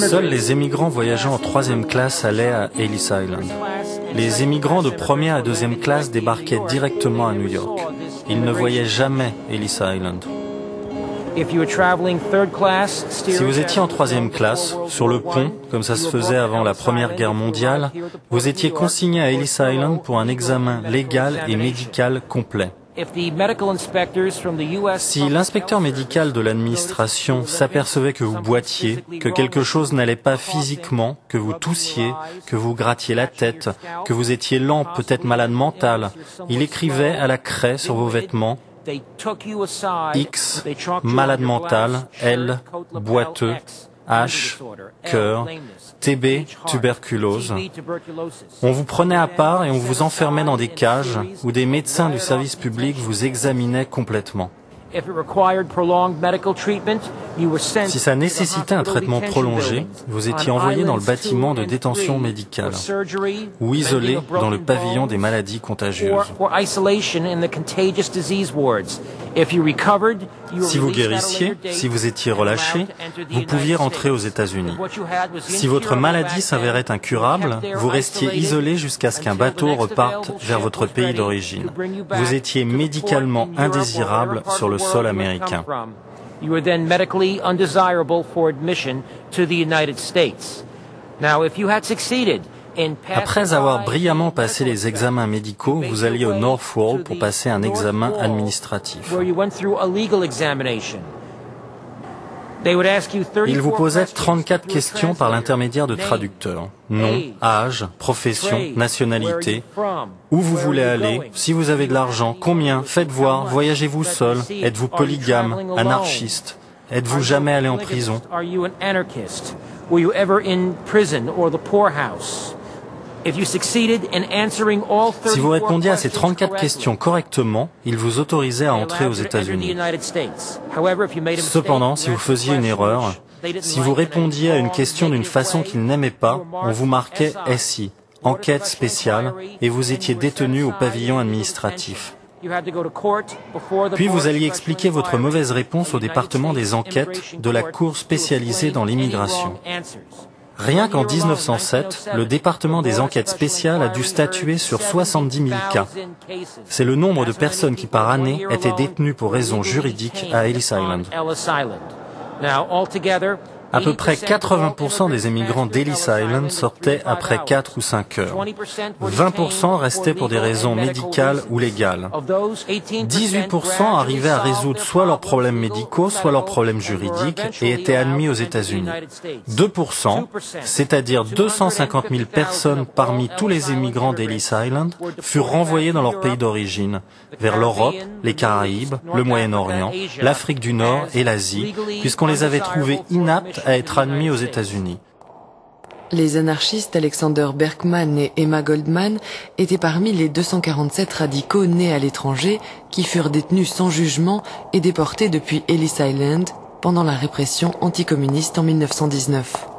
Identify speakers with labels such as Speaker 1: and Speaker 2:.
Speaker 1: Seuls les émigrants voyageant en troisième classe allaient à Ellis Island. Les émigrants de première et deuxième classe débarquaient directement à New York. Ils ne voyaient jamais Ellis Island. Si vous étiez en troisième classe, sur le pont, comme ça se faisait avant la Première Guerre mondiale, vous étiez consigné à Ellis Island pour un examen légal et médical complet. Si l'inspecteur médical de l'administration s'apercevait que vous boitiez, que quelque chose n'allait pas physiquement, que vous toussiez, que vous grattiez la tête, que vous étiez lent, peut-être malade mental, il écrivait à la craie sur vos vêtements X, malade mental, L, boiteux, H, cœur, TB, tuberculose. On vous prenait à part et on vous enfermait dans des cages où des médecins du service public vous examinaient complètement. Si ça nécessitait un traitement prolongé, vous étiez envoyé dans le bâtiment de détention médicale ou isolé dans le pavillon des maladies contagieuses. Si vous guérissiez, si vous étiez relâché, vous pouviez rentrer aux États-Unis. Si votre maladie s'avérait incurable, vous restiez isolé jusqu'à ce qu'un bateau reparte vers votre pays d'origine. Vous étiez médicalement indésirable sur le sol américain.
Speaker 2: You were then medically undesirable for admission to the United States. Now, if you had succeeded in
Speaker 1: Après avoir brillamment passé les examens médicaux, vous alliez au Northwall pour passer un examen administratif. Ils vous posaient 34 questions par l'intermédiaire de traducteurs. Nom, âge, profession, nationalité, où vous voulez aller, si vous avez de l'argent, combien, faites voir, voyagez-vous seul, êtes-vous polygame, anarchiste, êtes-vous jamais allé en prison? Si vous répondiez à ces 34 questions correctement, ils vous autorisaient à entrer aux États-Unis. Cependant, si vous faisiez une erreur, si vous répondiez à une question d'une façon qu'ils n'aimaient pas, on vous marquait SI, enquête spéciale, et vous étiez détenu au pavillon administratif. Puis vous alliez expliquer votre mauvaise réponse au département des enquêtes de la Cour spécialisée dans l'immigration. Rien qu'en 1907, le département des enquêtes spéciales a dû statuer sur 70 000 cas. C'est le nombre de personnes qui par année étaient détenues pour raisons juridiques à Ellis Island. À peu près 80% des émigrants d'Ellis Island sortaient après 4 ou 5 heures. 20% restaient pour des raisons médicales ou légales. 18% arrivaient à résoudre soit leurs problèmes médicaux, soit leurs problèmes juridiques et étaient admis aux États-Unis. 2%, c'est-à-dire 250 000 personnes parmi tous les émigrants d'Ellis Island, furent renvoyés dans leur pays d'origine, vers l'Europe, les Caraïbes, le Moyen-Orient, l'Afrique du Nord et l'Asie, puisqu'on les avait trouvés inaptes à être admis aux États-Unis.
Speaker 3: Les anarchistes Alexander Berkman et Emma Goldman étaient parmi les 247 radicaux nés à l'étranger qui furent détenus sans jugement et déportés depuis Ellis Island pendant la répression anticommuniste en 1919.